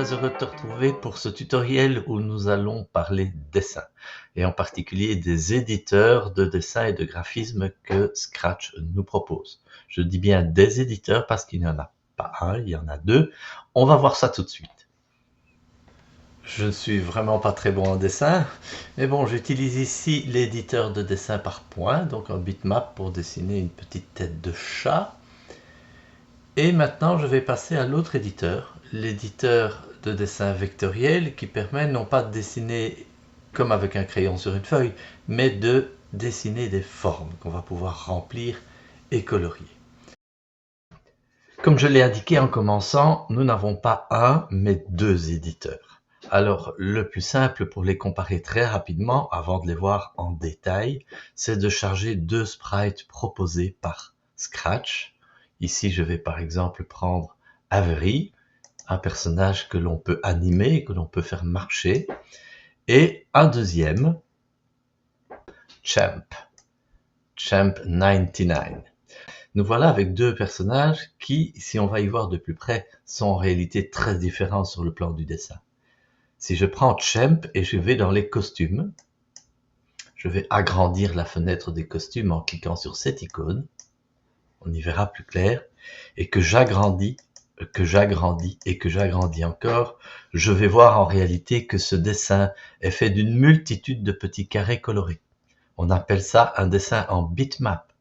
très heureux de te retrouver pour ce tutoriel où nous allons parler dessin et en particulier des éditeurs de dessin et de graphisme que Scratch nous propose. Je dis bien des éditeurs parce qu'il n'y en a pas un, il y en a deux. On va voir ça tout de suite. Je ne suis vraiment pas très bon en dessin, mais bon, j'utilise ici l'éditeur de dessin par points, donc un bitmap pour dessiner une petite tête de chat. Et maintenant, je vais passer à l'autre éditeur, l'éditeur de dessin vectoriel qui permet non pas de dessiner comme avec un crayon sur une feuille, mais de dessiner des formes qu'on va pouvoir remplir et colorier. Comme je l'ai indiqué en commençant, nous n'avons pas un, mais deux éditeurs. Alors, le plus simple pour les comparer très rapidement, avant de les voir en détail, c'est de charger deux sprites proposés par Scratch. Ici, je vais par exemple prendre Avery, un personnage que l'on peut animer, que l'on peut faire marcher, et un deuxième, Champ 99. Nous voilà avec deux personnages qui, si on va y voir de plus près, sont en réalité très différents sur le plan du dessin. Si je prends Champ et je vais dans les costumes, je vais agrandir la fenêtre des costumes en cliquant sur cette icône, on y verra plus clair, et que j'agrandis et que j'agrandis encore, je vais voir en réalité que ce dessin est fait d'une multitude de petits carrés colorés. On appelle ça un dessin en bitmap.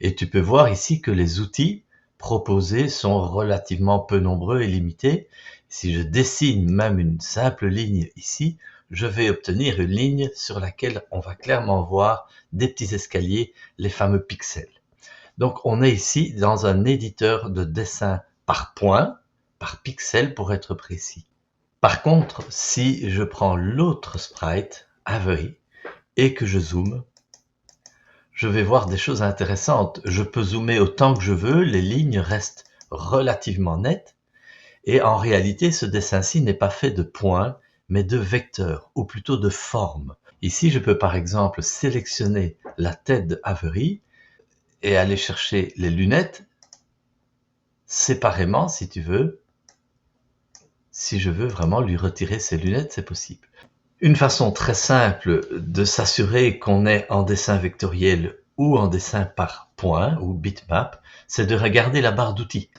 Et tu peux voir ici que les outils proposés sont relativement peu nombreux et limités. Si je dessine même une simple ligne ici, je vais obtenir une ligne sur laquelle on va clairement voir des petits escaliers, les fameux pixels. Donc on est ici dans un éditeur de dessin par point, par pixel pour être précis. Par contre, si je prends l'autre sprite, Avery, et que je zoome, je vais voir des choses intéressantes. Je peux zoomer autant que je veux, les lignes restent relativement nettes, et en réalité, ce dessin-ci n'est pas fait de points, mais de vecteurs, ou plutôt de formes. Ici, je peux par exemple sélectionner la tête de Avery, et aller chercher les lunettes séparément si tu veux. Si je veux vraiment lui retirer ses lunettes, c'est possible. Une façon très simple de s'assurer qu'on est en dessin vectoriel ou en dessin par point ou bitmap, c'est de regarder la barre d'outils.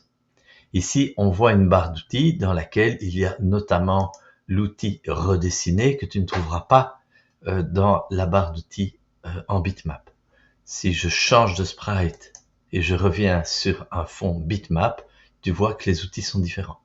Ici, on voit une barre d'outils dans laquelle il y a notamment l'outil redessiner que tu ne trouveras pas dans la barre d'outils en bitmap. Si je change de sprite et je reviens sur un fond bitmap, tu vois que les outils sont différents.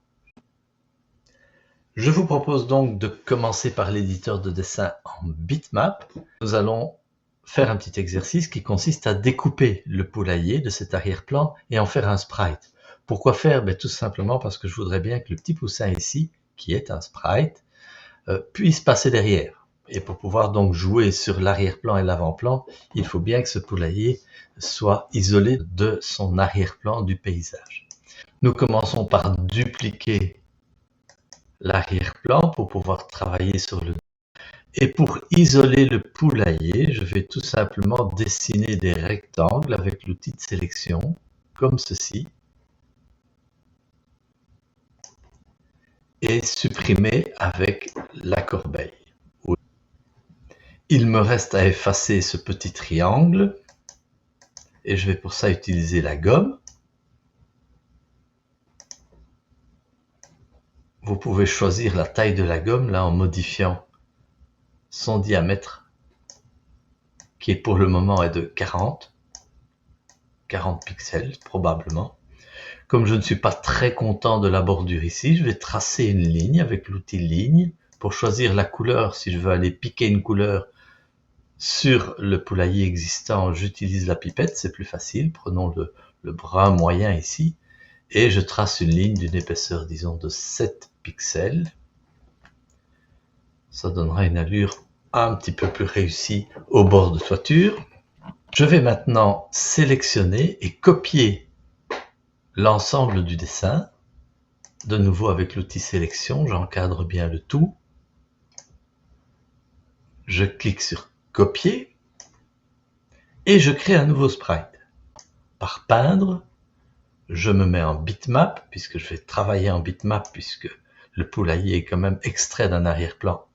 Je vous propose donc de commencer par l'éditeur de dessin en bitmap. Nous allons faire un petit exercice qui consiste à découper le poulailler de cet arrière-plan et en faire un sprite. Pourquoi faire? Tout simplement parce que je voudrais bien que le petit poussin ici, qui est un sprite, puisse passer derrière. Et pour pouvoir donc jouer sur l'arrière-plan et l'avant-plan, il faut bien que ce poulailler soit isolé de son arrière-plan du paysage. Nous commençons par dupliquer l'arrière-plan pour pouvoir travailler sur le... Et pour isoler le poulailler, je vais tout simplement dessiner des rectangles avec l'outil de sélection, comme ceci, et supprimer avec la corbeille. Il me reste à effacer ce petit triangle et je vais pour ça utiliser la gomme. Vous pouvez choisir la taille de la gomme là en modifiant son diamètre qui est pour le moment est de 40 pixels probablement. Comme je ne suis pas très content de la bordure ici, je vais tracer une ligne avec l'outil ligne pour choisir la couleur. Si je veux aller piquer une couleur sur le poulailler existant, j'utilise la pipette, c'est plus facile. Prenons le brun moyen ici et je trace une ligne d'une épaisseur, disons, de 7 pixels. Ça donnera une allure un petit peu plus réussie au bord de toiture. Je vais maintenant sélectionner et copier l'ensemble du dessin. De nouveau avec l'outil sélection, j'encadre bien le tout. Je clique sur copier et je crée un nouveau sprite. Par peindre, je me mets en bitmap puisque je vais travailler en bitmap puisque le poulailler est quand même extrait d'un arrière-plan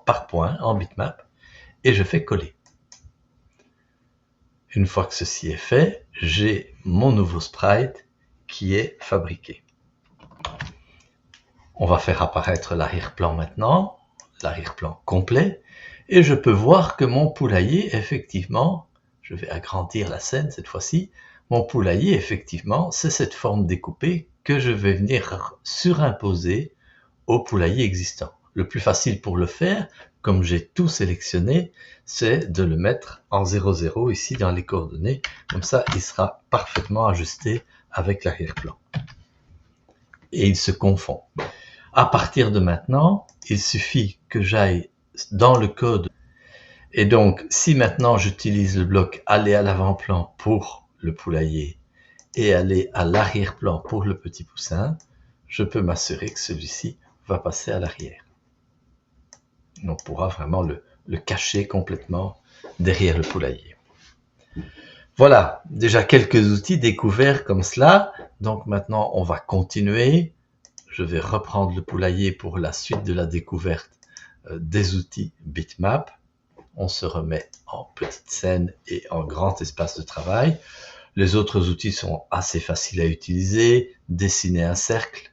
par point, en bitmap, et je fais coller. Une fois que ceci est fait, j'ai mon nouveau sprite qui est fabriqué. On va faire apparaître l'arrière-plan maintenant, l'arrière-plan complet, et je peux voir que mon poulailler, effectivement, je vais agrandir la scène cette fois-ci, mon poulailler, effectivement, c'est cette forme découpée que je vais venir surimposer au poulailler existant. Le plus facile pour le faire, comme j'ai tout sélectionné, c'est de le mettre en 00 ici dans les coordonnées. Comme ça, il sera parfaitement ajusté avec l'arrière-plan. Et il se confond. À partir de maintenant, il suffit que j'aille dans le code. Et donc, si maintenant j'utilise le bloc aller à l'avant-plan pour le poulailler et aller à l'arrière-plan pour le petit poussin, je peux m'assurer que celui-ci va passer à l'arrière. On pourra vraiment le cacher complètement derrière le poulailler. Voilà, déjà quelques outils découverts comme cela. Donc maintenant, on va continuer. Je vais reprendre le poulailler pour la suite de la découverte des outils bitmap. On se remet en petite scène et en grand espace de travail. Les autres outils sont assez faciles à utiliser. Dessiner un cercle.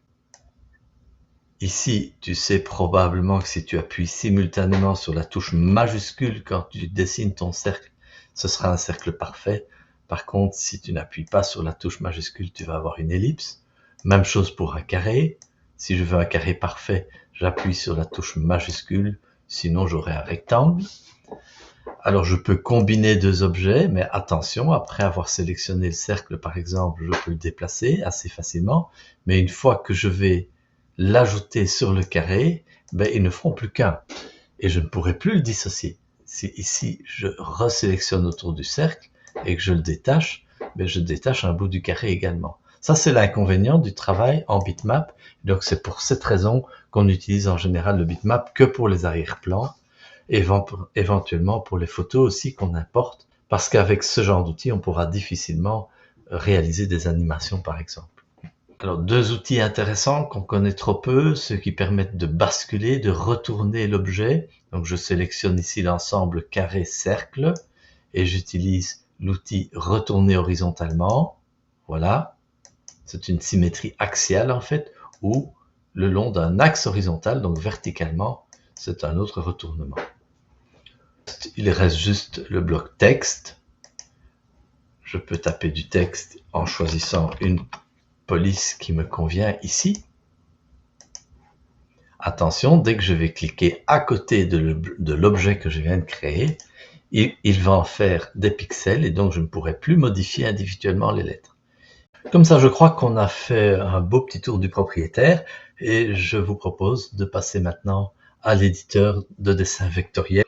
Ici, tu sais probablement que si tu appuies simultanément sur la touche majuscule quand tu dessines ton cercle, ce sera un cercle parfait. Par contre, si tu n'appuies pas sur la touche majuscule, tu vas avoir une ellipse. Même chose pour un carré. Si je veux un carré parfait, j'appuie sur la touche majuscule, sinon j'aurai un rectangle. Alors je peux combiner deux objets, mais attention, après avoir sélectionné le cercle par exemple, je peux le déplacer assez facilement, mais une fois que je vais l'ajouter sur le carré, ils ne feront plus qu'un, et je ne pourrai plus le dissocier. Si ici je resélectionne autour du cercle et que je le détache, je détache un bout du carré également. Ça, c'est l'inconvénient du travail en bitmap. Donc, c'est pour cette raison qu'on utilise en général le bitmap que pour les arrière-plans, éventuellement pour les photos aussi qu'on importe, parce qu'avec ce genre d'outils, on pourra difficilement réaliser des animations, par exemple. Alors, deux outils intéressants qu'on connaît trop peu, ceux qui permettent de basculer, de retourner l'objet. Donc, je sélectionne ici l'ensemble carré-cercle et j'utilise l'outil retourner horizontalement. Voilà. C'est une symétrie axiale en fait, ou le long d'un axe horizontal, donc verticalement, c'est un autre retournement. Il reste juste le bloc texte. Je peux taper du texte en choisissant une police qui me convient ici. Attention, dès que je vais cliquer à côté de l'objet que je viens de créer, il va en faire des pixels et donc je ne pourrai plus modifier individuellement les lettres. Comme ça, je crois qu'on a fait un beau petit tour du propriétaire et je vous propose de passer maintenant à l'éditeur de dessin vectoriel.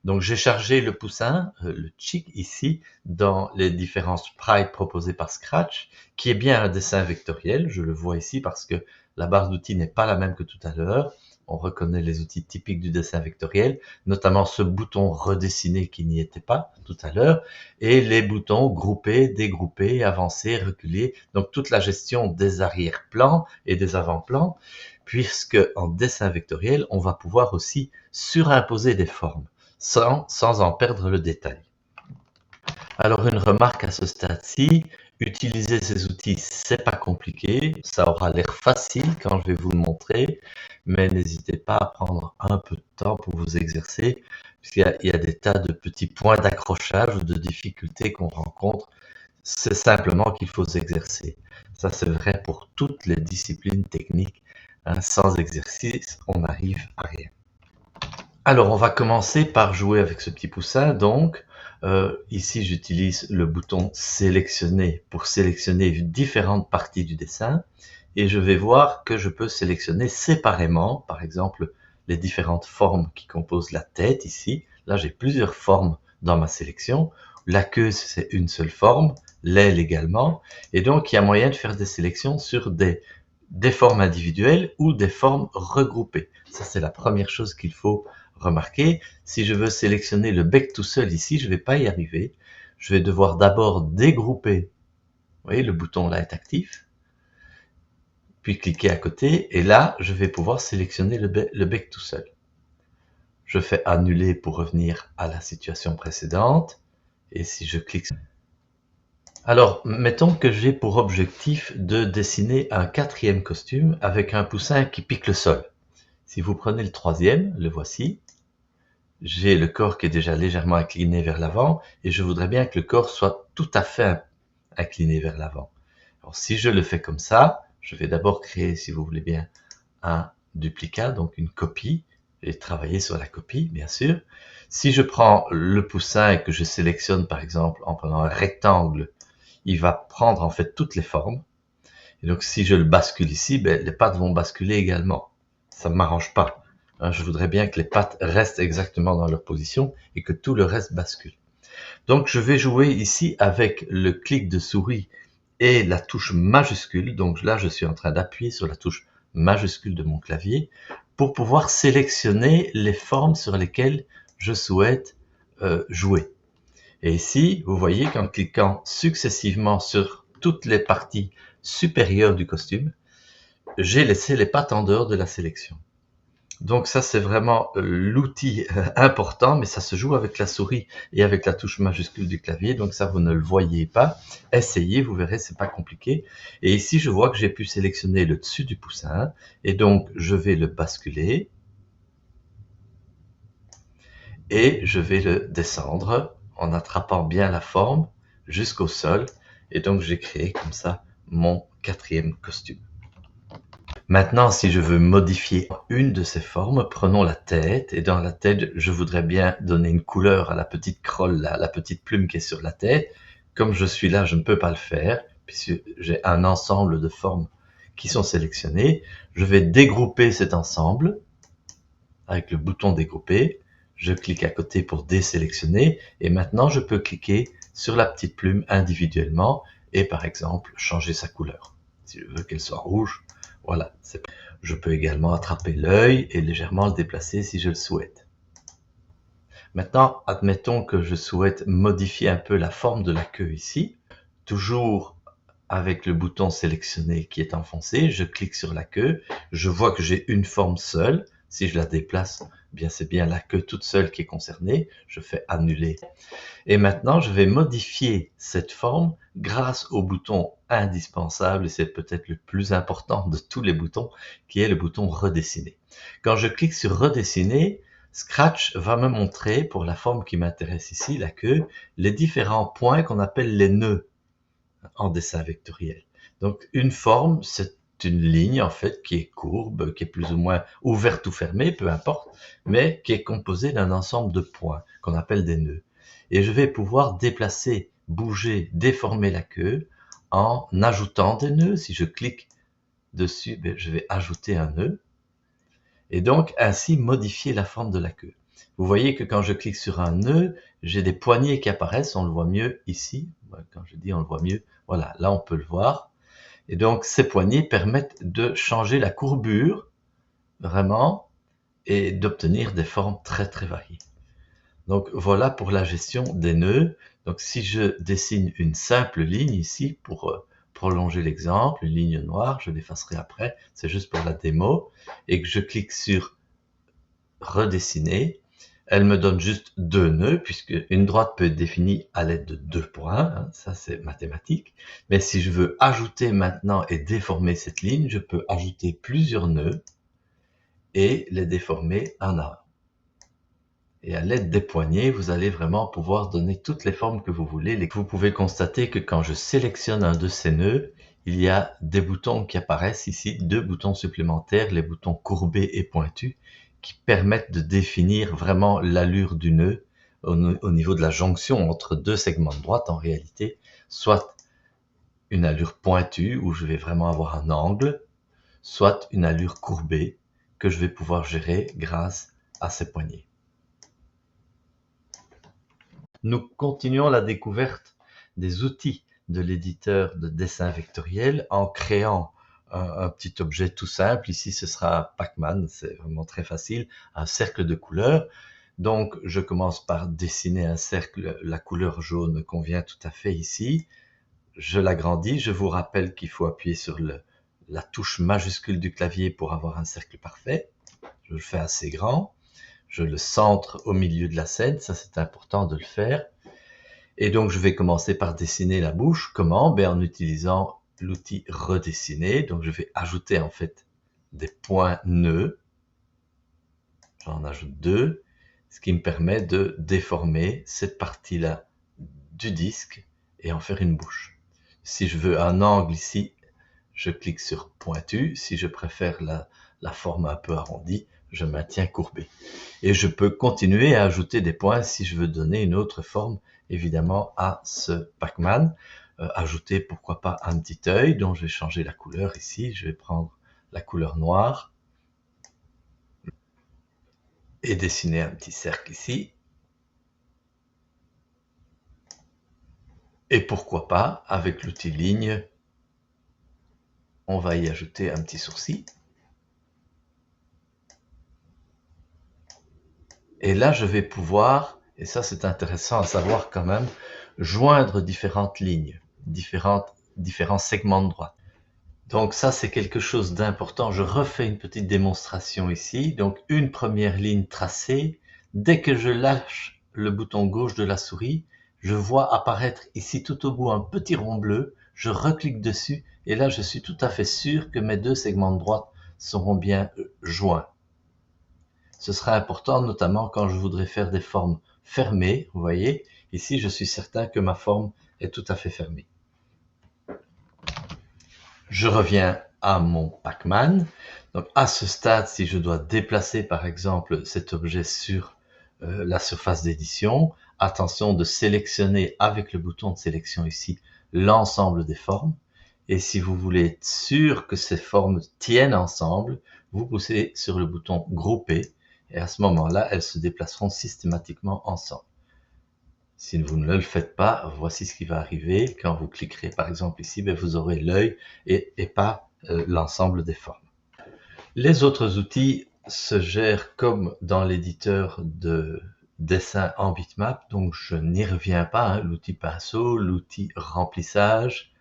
Donc, j'ai chargé le poussin, le chick ici, dans les différents sprites proposés par Scratch, qui est bien un dessin vectoriel. Je le vois ici parce que la barre d'outils n'est pas la même que tout à l'heure. On reconnaît les outils typiques du dessin vectoriel, notamment ce bouton redessiné qui n'y était pas tout à l'heure, et les boutons grouper, dégrouper, avancer, reculer, donc toute la gestion des arrière-plans et des avant-plans, puisque en dessin vectoriel, on va pouvoir aussi surimposer des formes, sans en perdre le détail. Alors une remarque à ce stade-ci, utiliser ces outils, c'est pas compliqué, ça aura l'air facile quand je vais vous le montrer, mais n'hésitez pas à prendre un peu de temps pour vous exercer, puisqu'il y a des tas de petits points d'accrochage ou de difficultés qu'on rencontre. C'est simplement qu'il faut s'exercer. Ça, c'est vrai pour toutes les disciplines techniques. Sans exercice, on n'arrive à rien. Alors, on va commencer par jouer avec ce petit poussin. Donc, ici, j'utilise le bouton sélectionner pour sélectionner différentes parties du dessin. Et je vais voir que je peux sélectionner séparément, par exemple, les différentes formes qui composent la tête ici. Là, j'ai plusieurs formes dans ma sélection. La queue, c'est une seule forme, l'aile également. Et donc, il y a moyen de faire des sélections sur des formes individuelles ou des formes regroupées. Ça, c'est la première chose qu'il faut remarquer. Si je veux sélectionner le bec tout seul ici, je ne vais pas y arriver. Je vais devoir d'abord dégrouper. Vous voyez, le bouton là est actif. puis cliquer à côté, et là, je vais pouvoir sélectionner le bec tout seul. Je fais annuler pour revenir à la situation précédente, et si je clique... Alors, mettons que j'ai pour objectif de dessiner un 4e costume avec un poussin qui pique le sol. Si vous prenez le 3e, le voici, j'ai le corps qui est déjà légèrement incliné vers l'avant, et je voudrais bien que le corps soit tout à fait incliné vers l'avant. Alors, si je le fais comme ça, je vais d'abord créer, si vous voulez bien, un duplicat, donc une copie, et travailler sur la copie, bien sûr. Si je prends le poussin et que je sélectionne, par exemple, en prenant un rectangle, il va prendre en fait toutes les formes. Et donc, si je le bascule ici, les pattes vont basculer également. Ça ne m'arrange pas. Je voudrais bien que les pattes restent exactement dans leur position et que tout le reste bascule. Donc, je vais jouer ici avec le clic de souris et la touche majuscule. Donc là, je suis en train d'appuyer sur la touche majuscule de mon clavier pour pouvoir sélectionner les formes sur lesquelles je souhaite jouer. Et ici, vous voyez qu'en cliquant successivement sur toutes les parties supérieures du costume, j'ai laissé les pattes en dehors de la sélection. Donc ça, c'est vraiment l'outil important, mais ça se joue avec la souris et avec la touche majuscule du clavier, donc ça, vous ne le voyez pas. Essayez, vous verrez, c'est pas compliqué. Et ici, je vois que j'ai pu sélectionner le dessus du poussin, et donc je vais le basculer, et je vais le descendre en attrapant bien la forme jusqu'au sol, et donc j'ai créé comme ça mon 4e costume. Maintenant, si je veux modifier une de ces formes, prenons la tête, et dans la tête, je voudrais bien donner une couleur à la petite crolle, là, la petite plume qui est sur la tête. Comme je suis là, je ne peux pas le faire, puisque j'ai un ensemble de formes qui sont sélectionnées. Je vais dégrouper cet ensemble avec le bouton dégrouper. Je clique à côté pour désélectionner, et maintenant je peux cliquer sur la petite plume individuellement et par exemple changer sa couleur. Si je veux qu'elle soit rouge, voilà. Je peux également attraper l'œil et légèrement le déplacer si je le souhaite. Maintenant, admettons que je souhaite modifier un peu la forme de la queue ici. Toujours avec le bouton sélectionné qui est enfoncé, je clique sur la queue, je vois que j'ai une forme seule. Si je la déplace, bien c'est bien la queue toute seule qui est concernée. Je fais annuler. Et maintenant, je vais modifier cette forme grâce au bouton indispensable, et c'est peut-être le plus important de tous les boutons, qui est le bouton redessiner. Quand je clique sur redessiner, Scratch va me montrer, pour la forme qui m'intéresse ici, la queue, les différents points qu'on appelle les nœuds en dessin vectoriel. Donc une forme, c'est une ligne en fait qui est courbe, qui est plus ou moins ouverte ou fermée, peu importe, mais qui est composée d'un ensemble de points qu'on appelle des nœuds. Et je vais pouvoir déplacer, bouger, déformer la queue en ajoutant des nœuds. Si je clique dessus, je vais ajouter un nœud et donc ainsi modifier la forme de la queue. Vous voyez que quand je clique sur un nœud, j'ai des poignées qui apparaissent, on le voit mieux ici. Quand je dis on le voit mieux, voilà, là on peut le voir. Et donc ces poignées permettent de changer la courbure, vraiment, et d'obtenir des formes très très variées. Donc voilà pour la gestion des nœuds. Donc si je dessine une simple ligne ici pour prolonger l'exemple, une ligne noire, je l'effacerai après, c'est juste pour la démo, et que je clique sur redessiner, elle me donne juste 2 nœuds, puisque une droite peut être définie à l'aide de 2 points, hein, ça c'est mathématique. Mais si je veux ajouter maintenant et déformer cette ligne, je peux ajouter plusieurs nœuds et les déformer un à un. Et à l'aide des poignées, vous allez vraiment pouvoir donner toutes les formes que vous voulez. Vous pouvez constater que quand je sélectionne un de ces nœuds, il y a des boutons qui apparaissent ici, 2 boutons supplémentaires, les boutons courbés et pointus, qui permettent de définir vraiment l'allure du nœud au niveau de la jonction entre 2 segments de droite en réalité, soit une allure pointue où je vais vraiment avoir un angle, soit une allure courbée que je vais pouvoir gérer grâce à ces poignées. Nous continuons la découverte des outils de l'éditeur de dessin vectoriel en créant un petit objet tout simple. Ici, ce sera Pac-Man, c'est vraiment très facile, un cercle de couleurs. Donc, je commence par dessiner un cercle, la couleur jaune convient tout à fait ici. Je l'agrandis, je vous rappelle qu'il faut appuyer sur la touche majuscule du clavier pour avoir un cercle parfait. Je le fais assez grand. Je le centre au milieu de la scène, ça c'est important de le faire. Et donc je vais commencer par dessiner la bouche. Comment? En utilisant l'outil redessiner. Donc je vais ajouter en fait des points nœuds. J'en ajoute 2, ce qui me permet de déformer cette partie-là du disque et en faire une bouche. Si je veux un angle ici, je clique sur pointu. Si je préfère la forme un peu arrondie, je maintiens courbé. Et je peux continuer à ajouter des points si je veux donner une autre forme, évidemment, à ce Pac-Man. Ajouter, pourquoi pas, un petit œil dont je vais changer la couleur ici. Je vais prendre la couleur noire et dessiner un petit cercle ici. Et pourquoi pas, avec l'outil ligne, on va y ajouter un petit sourcil. Et là, je vais pouvoir, et ça c'est intéressant à savoir quand même, joindre différentes lignes, différents segments de droite. Donc ça, c'est quelque chose d'important. Je refais une petite démonstration ici. Donc une première ligne tracée. Dès que je lâche le bouton gauche de la souris, je vois apparaître ici tout au bout un petit rond bleu. Je reclique dessus et là, je suis tout à fait sûr que mes deux segments de droite seront bien joints. Ce sera important, notamment quand je voudrais faire des formes fermées. Vous voyez, ici, je suis certain que ma forme est tout à fait fermée. Je reviens à mon Pac-Man. Donc à ce stade, si je dois déplacer par exemple cet objet sur la surface d'édition, attention de sélectionner avec le bouton de sélection ici l'ensemble des formes. Et si vous voulez être sûr que ces formes tiennent ensemble, vous poussez sur le bouton grouper et à ce moment-là, elles se déplaceront systématiquement ensemble. Si vous ne le faites pas, voici ce qui va arriver. Quand vous cliquerez par exemple ici, vous aurez l'œil et pas l'ensemble des formes. Les autres outils se gèrent comme dans l'éditeur de dessin en bitmap, donc je n'y reviens pas. L'outil pinceau, l'outil remplissage,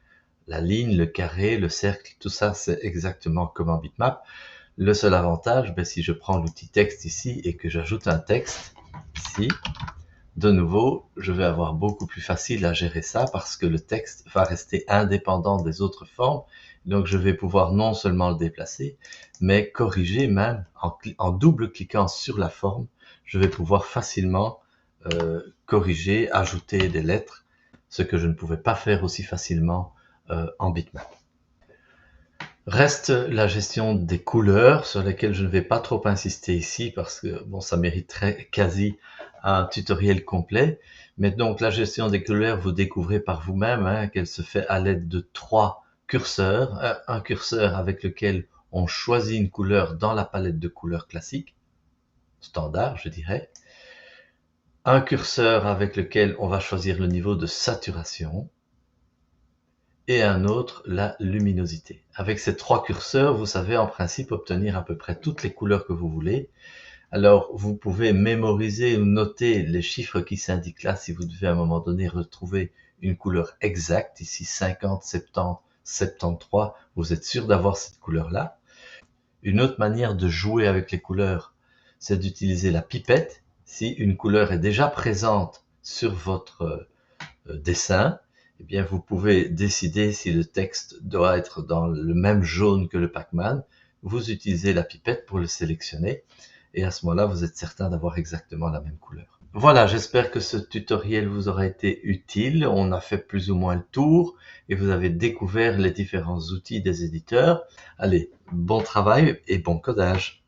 la ligne, le carré, le cercle, tout ça c'est exactement comme en bitmap. Le seul avantage, si je prends l'outil texte ici et que j'ajoute un texte ici, de nouveau, je vais avoir beaucoup plus facile à gérer ça parce que le texte va rester indépendant des autres formes. Donc, je vais pouvoir non seulement le déplacer, mais corriger même en double-cliquant sur la forme. Je vais pouvoir facilement corriger, ajouter des lettres, ce que je ne pouvais pas faire aussi facilement en bitmap. Reste la gestion des couleurs sur lesquelles je ne vais pas trop insister ici parce que bon, ça mériterait quasi un tutoriel complet. Mais donc la gestion des couleurs, vous découvrez par vous-même qu'elle se fait à l'aide de 3 curseurs. Un curseur avec lequel on choisit une couleur dans la palette de couleurs classique, standard je dirais. Un curseur avec lequel on va choisir le niveau de saturation. Et un autre, la luminosité. Avec ces 3 curseurs, vous savez en principe obtenir à peu près toutes les couleurs que vous voulez. Alors, vous pouvez mémoriser ou noter les chiffres qui s'indiquent là si vous devez à un moment donné retrouver une couleur exacte. Ici, 50, 70, 73, vous êtes sûr d'avoir cette couleur-là. Une autre manière de jouer avec les couleurs, c'est d'utiliser la pipette. Si une couleur est déjà présente sur votre dessin, eh bien, vous pouvez décider si le texte doit être dans le même jaune que le Pac-Man. Vous utilisez la pipette pour le sélectionner et à ce moment-là, vous êtes certain d'avoir exactement la même couleur. Voilà, j'espère que ce tutoriel vous aura été utile. On a fait plus ou moins le tour et vous avez découvert les différents outils des éditeurs. Allez, bon travail et bon codage!